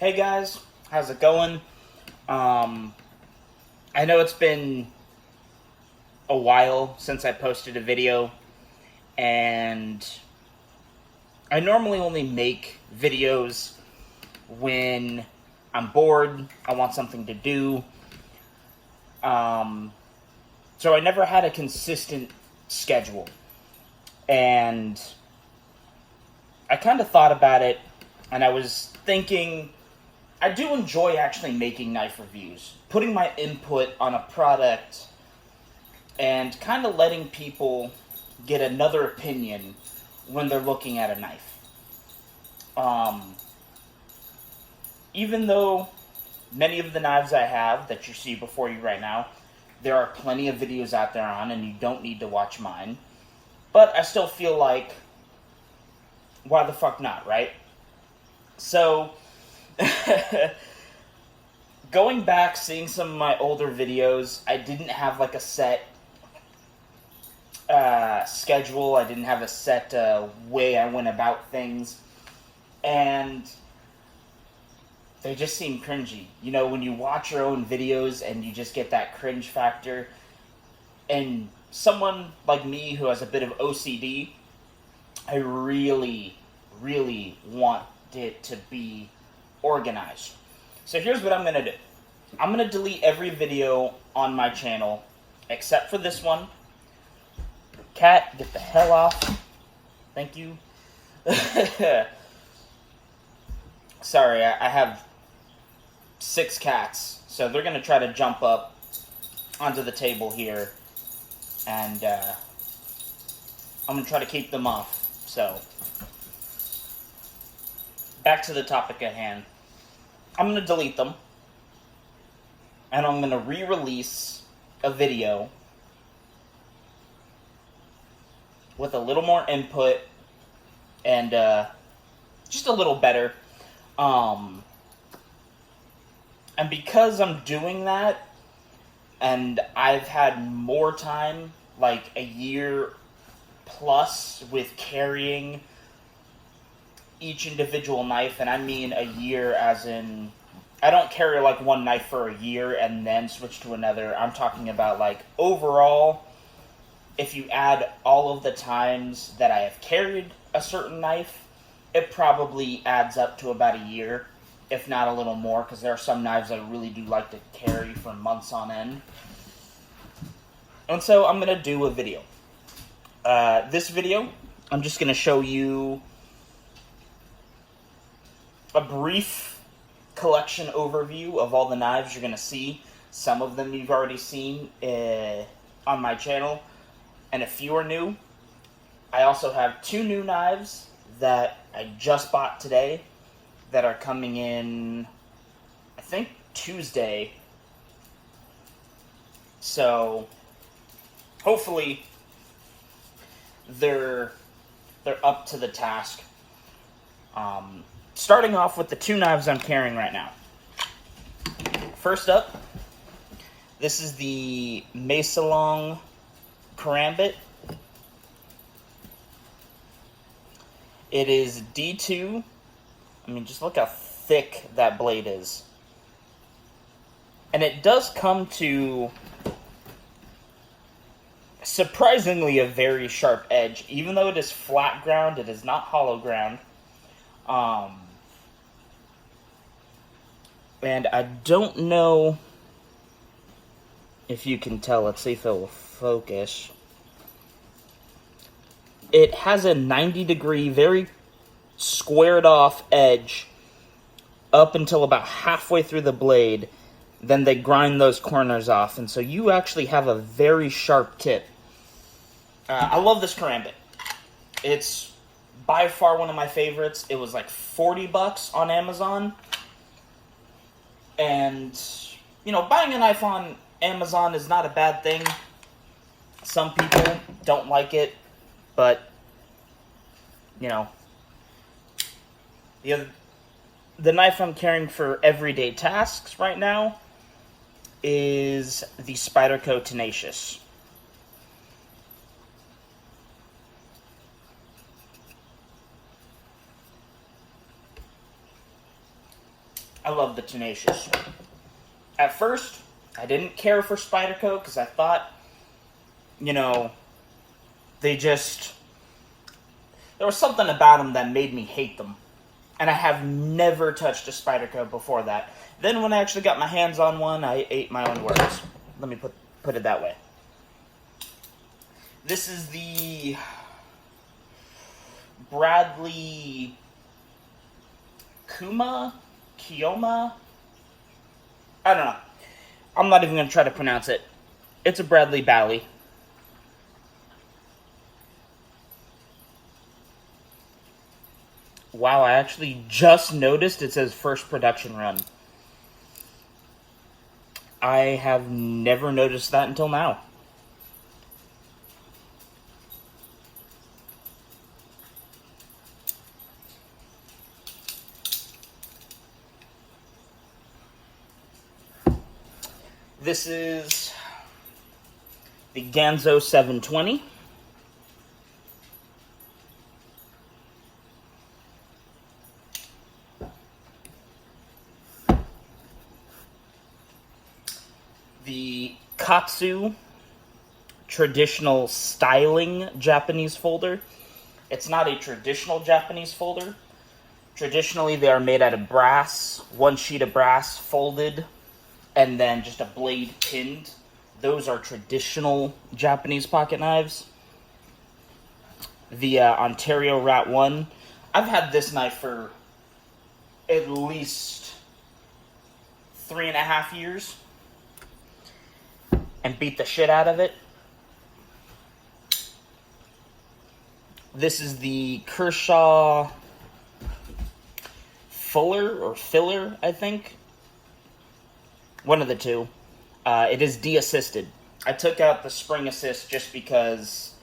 Hey guys, how's it going? Um, I know it's been a while since I posted a video, and I normally only make videos when I'm bored, I want something to do. Um, so I never had a consistent schedule, and I kind of thought about it, and I was thinking I do enjoy actually making knife reviews, putting my input on a product and kind of letting people get another opinion when they're looking at a knife. Um, Even though many of the knives I have that you see before you right now, there are plenty of videos out there on, and you don't need to watch mine. But I still feel like, why the fuck not, right? So, going back, seeing some of my older videos, I didn't have like a set schedule. I didn't have a set way I went about things, and they just seem cringy. You know, when you watch your own videos and you just get that cringe factor, and someone like me who has a bit of OCD, I really, really want it to be organized. So here's what I'm going to do. I'm going to delete every video on my channel except for this one. Cat, get the hell off. Thank you. Sorry, I have 6 cats, so they're going to try to jump up onto the table here, and I'm going to try to keep them off. So, back to the topic at hand. I'm going to delete them, and I'm going to re-release a video with a little more input and just a little better. And because I'm doing that, and I've had more time, like a year plus, with carrying each individual knife, and I mean a year as in, I don't carry like one knife for a year and then switch to another. I'm talking about like overall, if you add all of the times that I have carried a certain knife, it probably adds up to about a year, if not a little more, because there are some knives I really do like to carry for months on end. And so I'm going to do a video. This video, I'm just going to show you a brief collection overview of all the knives you're going to see. Some of them you've already seen on my channel, and a few are new. I also have 2 new knives that I just bought today that are coming in, I think, Tuesday. So hopefully they're up to the task. Starting off with the 2 knives I'm carrying right now. First up, this is the Macelong Karambit. It is D2. I mean, just look how thick that blade is. And it does come to surprisingly a very sharp edge. Even though it is flat ground, it is not hollow ground. And I don't know if you can tell. Let's see if it will focus. It has a 90-degree, very squared off edge up until about halfway through the blade. Then they grind those corners off, and so you actually have a very sharp tip. I love this karambit. It's by far one of my favorites. It was like $40 on Amazon. And, you know, buying a knife on Amazon is not a bad thing. Some people don't like it, but, you know, the knife I'm carrying for everyday tasks right now is the Spyderco Tenacious. I love the Tenacious. At first, I didn't care for Spyderco because I thought, there was something about them that made me hate them. And I have never touched a Spyderco before that. Then when I actually got my hands on one, I ate my own words. Let me put it that way. This is the Bradley Kioma? I don't know. I'm not even going to try to pronounce it. It's a Bradley Bally. Wow, I actually just noticed it says first production run. I have never noticed that until now. This is the Ganzo 720. The Katsu traditional styling Japanese folder. It's not a traditional Japanese folder. Traditionally, they are made out of brass, one sheet of brass folded, and then just a blade pinned. Those are traditional Japanese pocket knives. The Ontario Rat 1. I've had this knife for at least 3.5 years. And beat the shit out of it. This is the Kershaw Filler, I think. One of the two. It is de-assisted. I took out the spring assist just because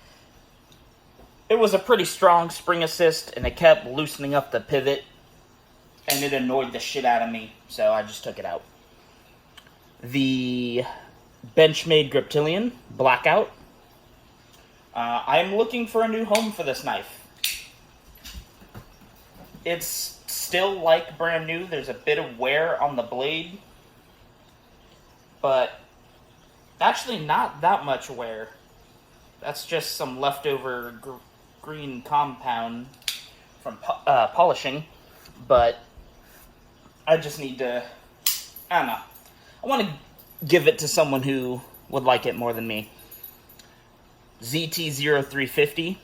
it was a pretty strong spring assist and it kept loosening up the pivot and it annoyed the shit out of me, so I just took it out. The Benchmade Griptilian Blackout. I'm looking for a new home for this knife. It's still like brand new. There's a bit of wear on the blade, but actually not that much wear. That's just some leftover green compound from polishing, but I just need to, I don't know. I want to give it to someone who would like it more than me. ZT-0350.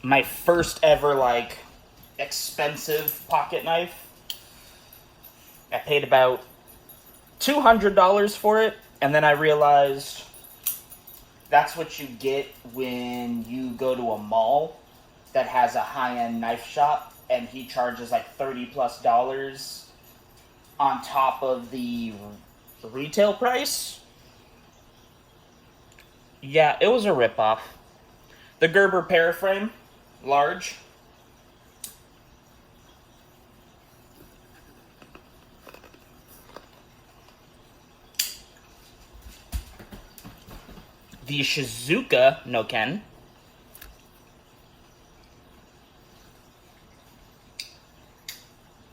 My first ever, expensive pocket knife. I paid about $200 for it, and then I realized that's what you get when you go to a mall that has a high-end knife shop, and he charges $30+ on top of the retail price. Yeah, it was a ripoff. The Gerber Paraframe, large. The Shizuka no Ken.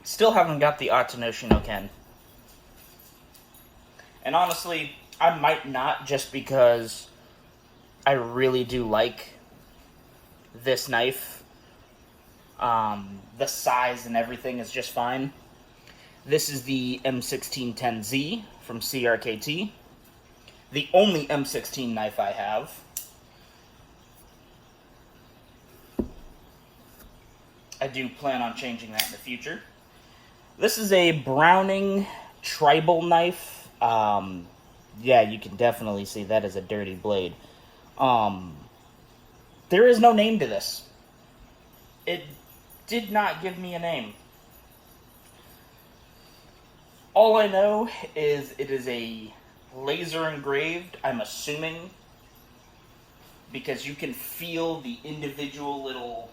Still haven't got the Atenoshi no Ken. And honestly, I might not, just because I really do like this knife. The size and everything is just fine. This is the M1610Z from CRKT. The only M16 knife I have. I do plan on changing that in the future. This is a Browning tribal knife. Yeah, you can definitely see that is a dirty blade. There is no name to this. It did not give me a name. All I know is it is a laser engraved, I'm assuming, because you can feel the individual little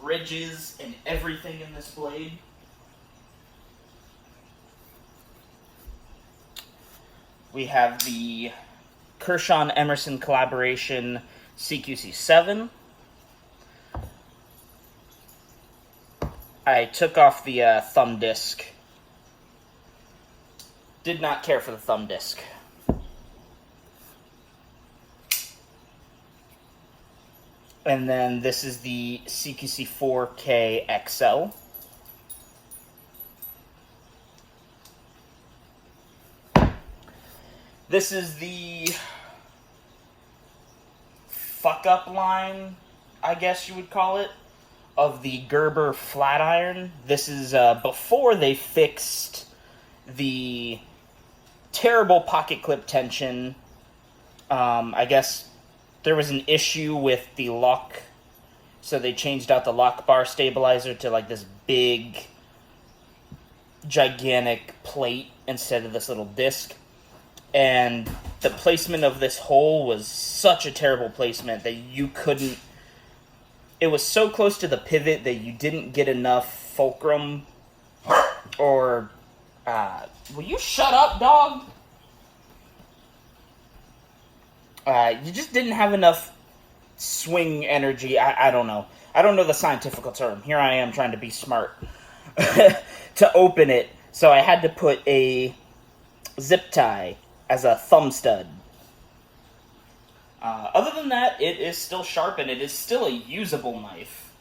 ridges and everything in this blade. We have the Kershaw and Emerson collaboration CQC7. I took off the thumb disc. Did not care for the thumb disc. And then this is the CQC 4K XL. This is the fuck-up line, I guess you would call it, of the Gerber flat iron. This is before they fixed the terrible pocket clip tension. I guess there was an issue with the lock, so they changed out the lock bar stabilizer to like this big, gigantic plate instead of this little disc. And the placement of this hole was such a terrible placement that you couldn't... It was so close to the pivot that you didn't get enough fulcrum or... will you shut up, dog? You just didn't have enough swing energy. I don't know. I don't know the scientific term. Here I am trying to be smart. To open it. So I had to put a zip tie as a thumb stud. Other than that, it is still sharp and it is still a usable knife.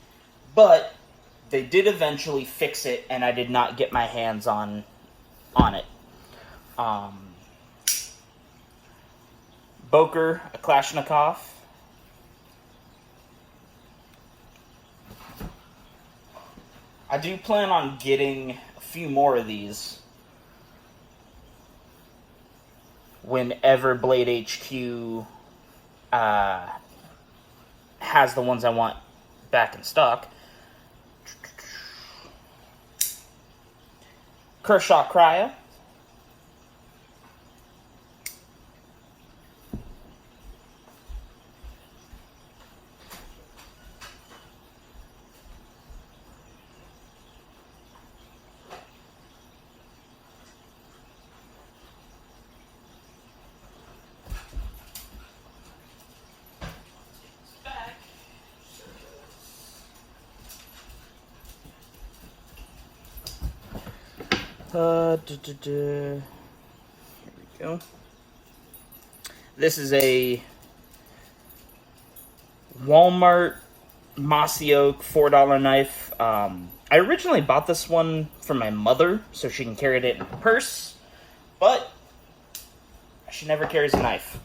But they did eventually fix it and I did not get my hands on it. Boker, a Kalashnikov. I do plan on getting a few more of these whenever Blade HQ has the ones I want back in stock. Kershaw Cryo. Here we go. This is a Walmart Mossy Oak $4 knife. I originally bought this one for my mother so she can carry it in her purse, but she never carries a knife.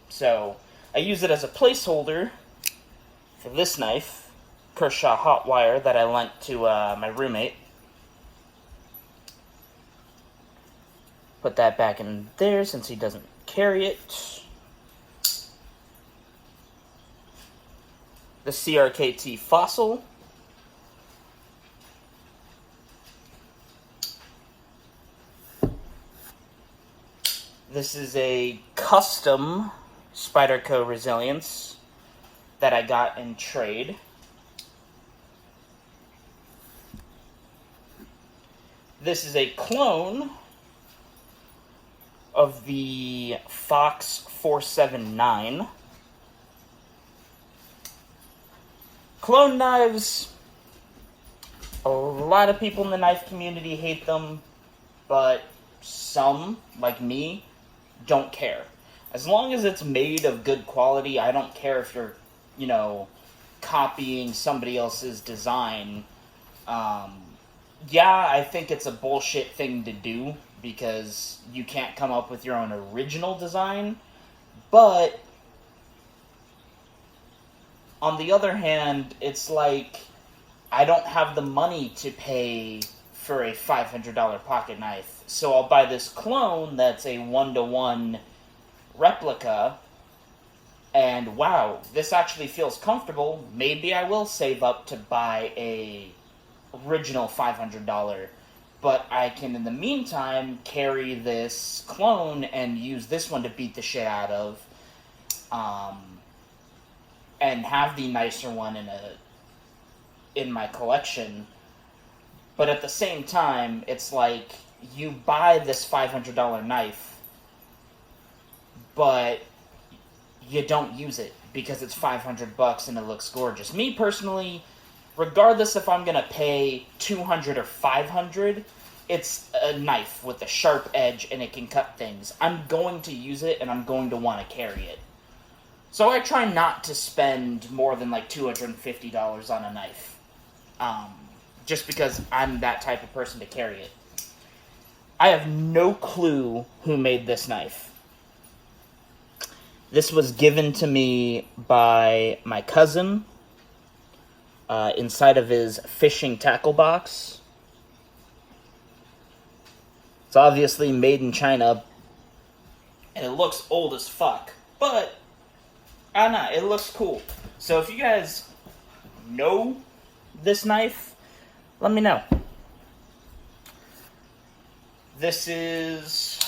So I use it as a placeholder for this knife, Kershaw Hot Wire, that I lent to my roommate. Put that back in there since he doesn't carry it. The CRKT Fossil. This is a custom Spyderco Resilience that I got in trade. This is a clone of the Fox 479. Clone knives, a lot of people in the knife community hate them, but some, like me, don't care. As long as it's made of good quality, I don't care if you're, copying somebody else's design. Yeah, I think it's a bullshit thing to do, because you can't come up with your own original design, but on the other hand, it's like, I don't have the money to pay for a $500 pocket knife, so I'll buy this clone that's a 1-to-1 replica, and wow, this actually feels comfortable. Maybe I will save up to buy a original $500, but I can, in the meantime, carry this clone and use this one to beat the shit out of, and have the nicer one in my collection. But at the same time, it's like, you buy this $500 knife, but you don't use it because it's $500 and it looks gorgeous. Me personally, regardless if I'm gonna pay $200 or $500, it's a knife with a sharp edge and it can cut things. I'm going to use it and I'm going to want to carry it. So I try not to spend more than like $250 on a knife. Just because I'm that type of person to carry it. I have no clue who made this knife. This was given to me by my cousin inside of his fishing tackle box. It's obviously made in China, and it looks old as fuck, but I don't know, it looks cool. So if you guys know this knife, let me know. This is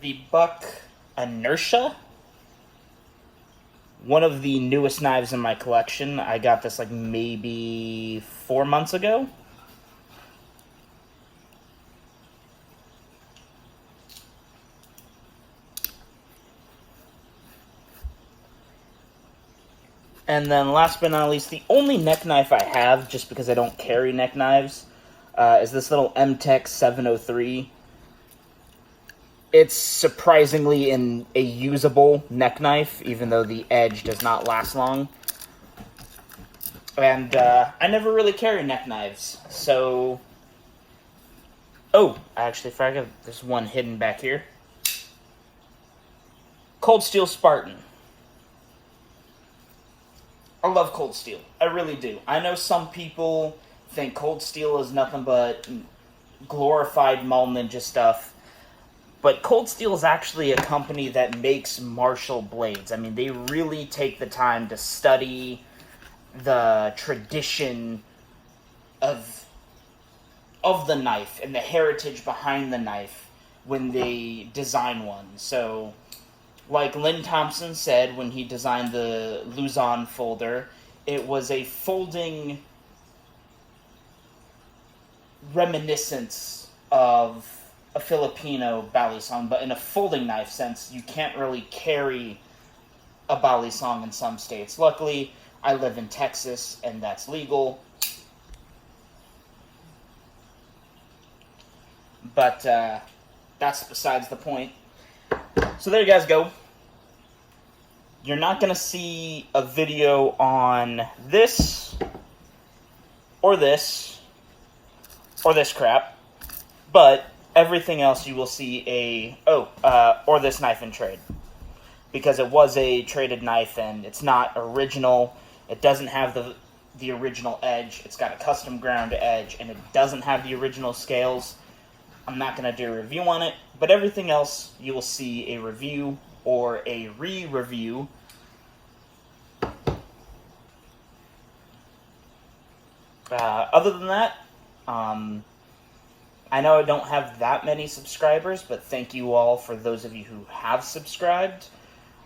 the Buck Inertia. One of the newest knives in my collection. I got this like maybe 4 months ago. And then last but not least, the only neck knife I have, just because I don't carry neck knives, is this little M-Tech 703. It's surprisingly a usable neck knife, even though the edge does not last long. And I never really carry neck knives, so... Oh, I actually forgot there's one hidden back here. Cold Steel Spartan. I love Cold Steel. I really do. I know some people think Cold Steel is nothing but glorified Mall Ninja stuff. But Cold Steel is actually a company that makes martial blades. I mean, they really take the time to study the tradition of the knife and the heritage behind the knife when they design one. So, like Lynn Thompson said when he designed the Luzon folder, it was a folding reminiscence of a Filipino balisong, but in a folding knife sense. You can't really carry a balisong in some states. Luckily, I live in Texas, and that's legal. But that's besides the point. So there you guys go. You're not going to see a video on this, or this crap, but everything else you will see or this knife in trade. Because it was a traded knife and it's not original. It doesn't have the original edge. It's got a custom ground edge and it doesn't have the original scales. I'm not going to do a review on it, but everything else you will see a review or a re-review. Other than that, I know I don't have that many subscribers, but thank you all for those of you who have subscribed.